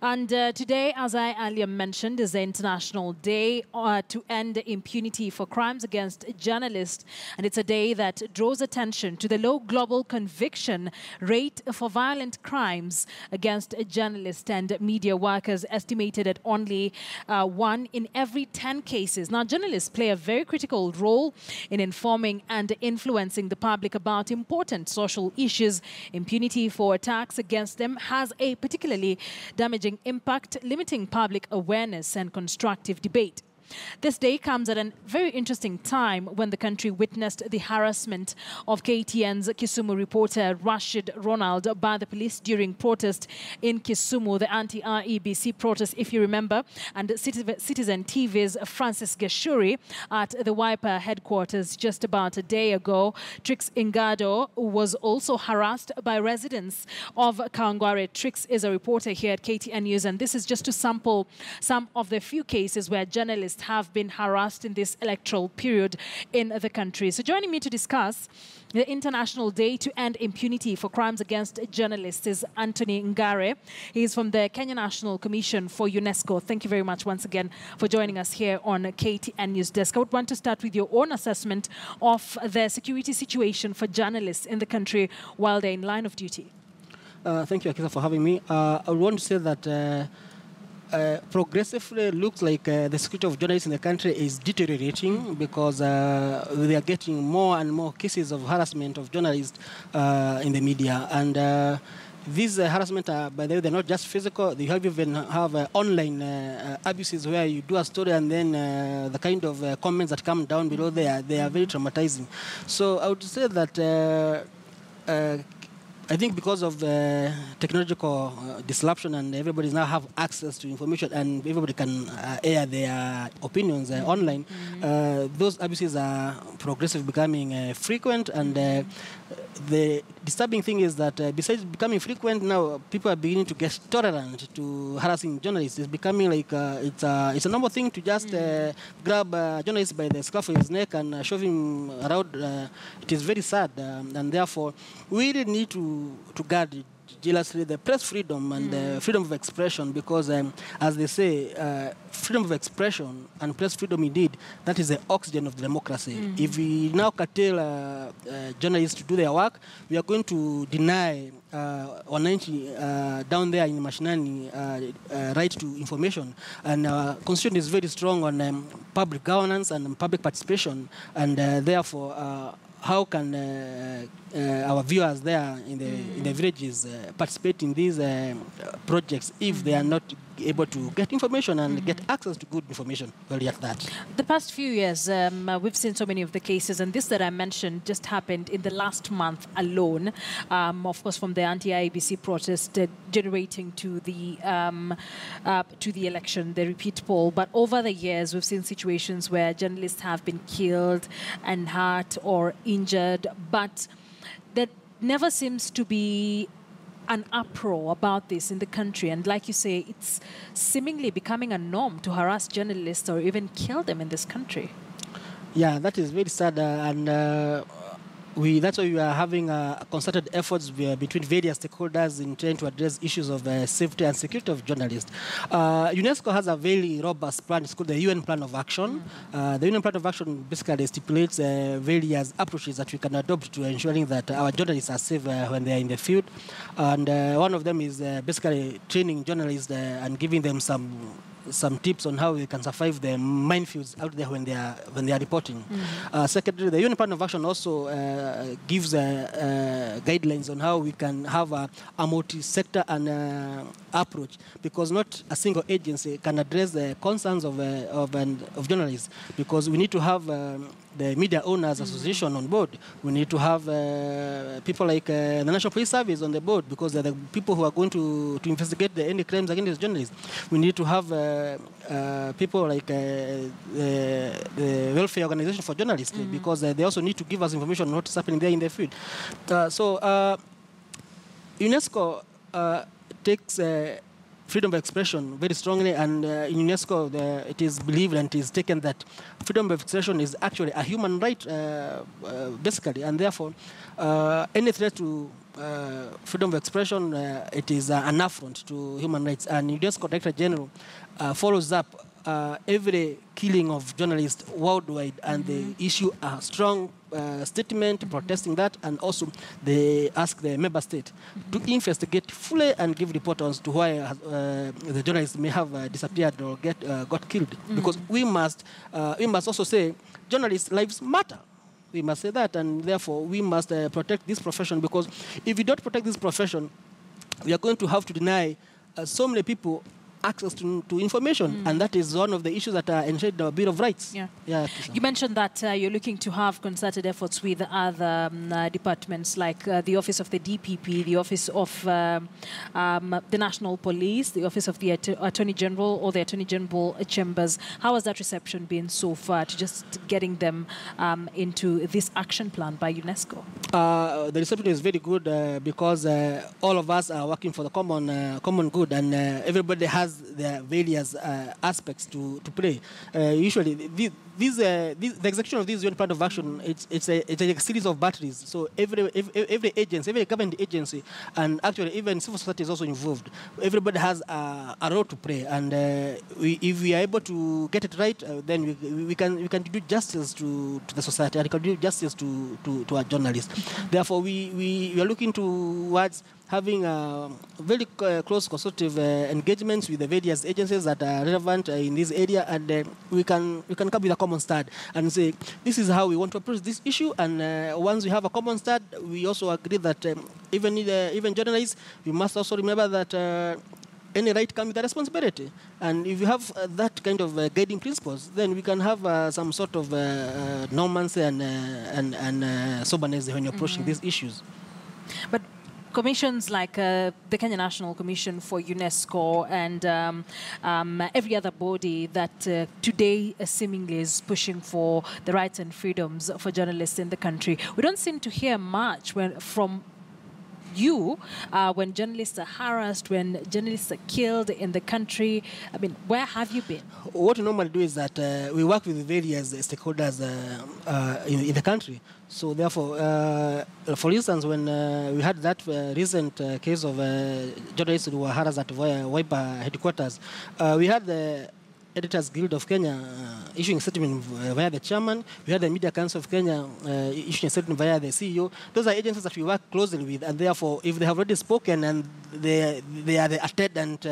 And today, as I earlier mentioned, is the International Day to end impunity for crimes against journalists. And it's a day that draws attention to the low global conviction rate for violent crimes against journalists and media workers, estimated at only 1 in every 10 cases. Now, journalists play a very critical role in informing and influencing the public about important social issues. Impunity for attacks against them has a particularly damaging impact, limiting public awareness and constructive debate. This day comes at a very interesting time when the country witnessed the harassment of KTN's Kisumu reporter Rashid Ronald by the police during protest in Kisumu, the anti-IEBC protest, if you remember, and Citizen TV's Francis Gashuri at the Wiper headquarters just about a day ago. Trix Ingado was also harassed by residents of Kawangware. Trix is a reporter here at KTN News, and this is just to sample some of the few cases where journalists have been harassed in this electoral period in the country. So joining me to discuss the International Day to End Impunity for Crimes Against Journalists is Anthony Ngare. He is from the Kenya National Commission for UNESCO. Thank you very much once again for joining us here on KTN News Desk. I would want to start with your own assessment of the security situation for journalists in the country while they're in line of duty. Thank you, Akisa, for having me. I would want to say that progressively looks like the security of journalists in the country is deteriorating because we are getting more and more cases of harassment of journalists in the media. And these harassment are, by the way, they're not just physical. They even have online abuses where you do a story and then the kind of comments that come down below there, they are very traumatizing. So I would say that I think because of the technological disruption and everybody now have access to information and everybody can air their opinions online, those abuses are progressively becoming frequent. And the disturbing thing is that besides becoming frequent, now people are beginning to get tolerant to harassing journalists. It's becoming like it's a normal thing to just grab a journalist by the scruff of his neck and shove him around. It is very sad, and therefore we really need to guard jealously the press freedom and the freedom of expression, because as they say, freedom of expression and press freedom, indeed, that is the oxygen of democracy. If we now curtail journalists to do their work, we are going to deny 190 down there in Mashinani right to information. And our constitution is very strong on public governance and public participation, and therefore how can our viewers there in the villages participate in these projects if they are not able to get information and get access to good information? Well, at that. The past few years, we've seen so many of the cases, and this that I mentioned just happened in the last month alone, of course, from the anti-IEBC protest generating to the election, the repeat poll. But over the years, we've seen situations where journalists have been killed and hurt or injured, but there never seems to be an uproar about this in the country. And like you say, it's seemingly becoming a norm to harass journalists or even kill them in this country. Yeah, that is very sad. That's why we are having concerted efforts between various stakeholders in trying to address issues of safety and security of journalists. UNESCO has a very robust plan. It's called the UN Plan of Action. The UN Plan of Action basically stipulates various approaches that we can adopt to ensuring that our journalists are safe when they are in the field. And one of them is basically training journalists and giving them some tips on how they can survive the minefields out there when they are reporting. Secondly, the UN Plan of Action also gives guidelines on how we can have a multi-sector and approach, because not a single agency can address the concerns of journalists, because we need to have the Media Owners Association on board. We need to have people like the National Police Service on the board, because they're the people who are going to investigate any crimes against journalists. We need to have people like the Welfare Organization for Journalists, because they also need to give us information on what's happening there in the field. So UNESCO takes freedom of expression very strongly, and in UNESCO it is believed and it is taken that freedom of expression is actually a human right, basically, and therefore any threat to freedom of expression, it is an affront to human rights. And UNESCO Director General follows up every killing of journalists worldwide, and they issue a strong statement protesting that, and also they ask the member state to investigate fully and give report as to why the journalists may have disappeared or got killed. Because we must also say journalists' lives matter. We must say that, and therefore we must protect this profession, because if we don't protect this profession, we are going to have to deny so many people access to information, and that is one of the issues that are enshrined in our Bill of Rights. You mentioned that you're looking to have concerted efforts with other departments like the Office of the DPP, the Office of the National Police, the Office of the Attorney General, or the Attorney General Chambers. How has that reception been so far to just getting them into this action plan by UNESCO? The reception is very good because all of us are working for the common good, and everybody has their various aspects to play. Usually, the execution of this UN plan of action, it's a series of batteries. So every agency, every government agency, and actually even civil society is also involved. Everybody has a role to play, and if we are able to get it right, then we can do justice to the society, and we can do justice to our journalists. Therefore, we are looking towards having very close consultative engagements with the various agencies that are relevant in this area, and we can come with a common stand and say this is how we want to approach this issue. And once we have a common stand, we also agree that even journalists, we must also remember that any right comes with a responsibility. And if you have that kind of guiding principles, then we can have some sort of normalcy and soberness when you're approaching these issues. But commissions like the Kenya National Commission for UNESCO and every other body that today seemingly is pushing for the rights and freedoms for journalists in the country, we don't seem to hear much from you when journalists are harassed, when journalists are killed in the country. I mean, where have you been? What we normally do is that we work with various stakeholders in the country. So therefore, for instance, when we had that recent case of journalists who were harassed at Wiper headquarters, we had the Editors Guild of Kenya issuing a statement via the chairman. We had the Media Council of Kenya issuing a statement via the CEO. Those are agencies that we work closely with, and therefore, if they have already spoken and they are the attendant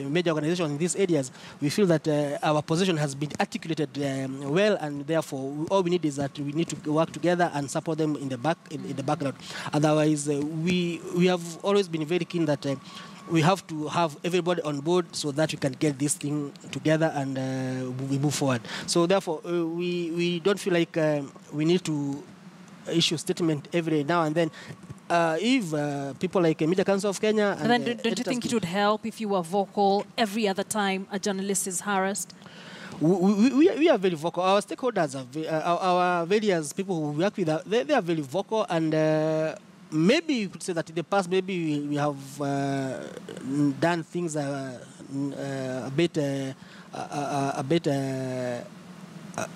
major organization in these areas, we feel that our position has been articulated well, and therefore, all we need is that we need to work together and support them in the background. Otherwise, we have always been very keen that we have to have everybody on board so that we can get this thing together and we move forward. So therefore, we don't feel like we need to issue a statement every now and then. If people like Media Council of Kenya... And then don't you think it would help if you were vocal every other time a journalist is harassed? We are very vocal. Our stakeholders, our various people who we work with, they are very vocal, and maybe you could say that in the past, maybe we have done things a bit,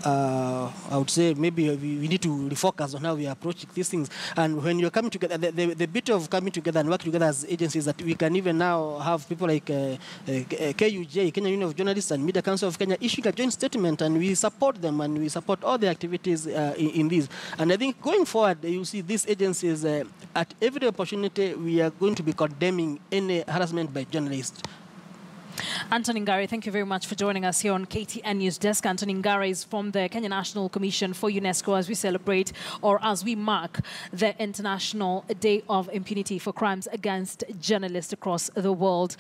I would say maybe we need to refocus on how we approach these things. And when you're coming together, the bit of coming together and working together as agencies, that we can even now have people like KUJ, Kenya Union of Journalists, and Media Council of Kenya issuing a joint statement, and we support them and we support all the activities in this. And I think going forward, you see these agencies, at every opportunity, we are going to be condemning any harassment by journalists. Anthony Ngare, thank you very much for joining us here on KTN News Desk. Anthony Ngare is from the Kenya National Commission for UNESCO as we celebrate, or as we mark, the International Day of Impunity for Crimes Against Journalists across the world.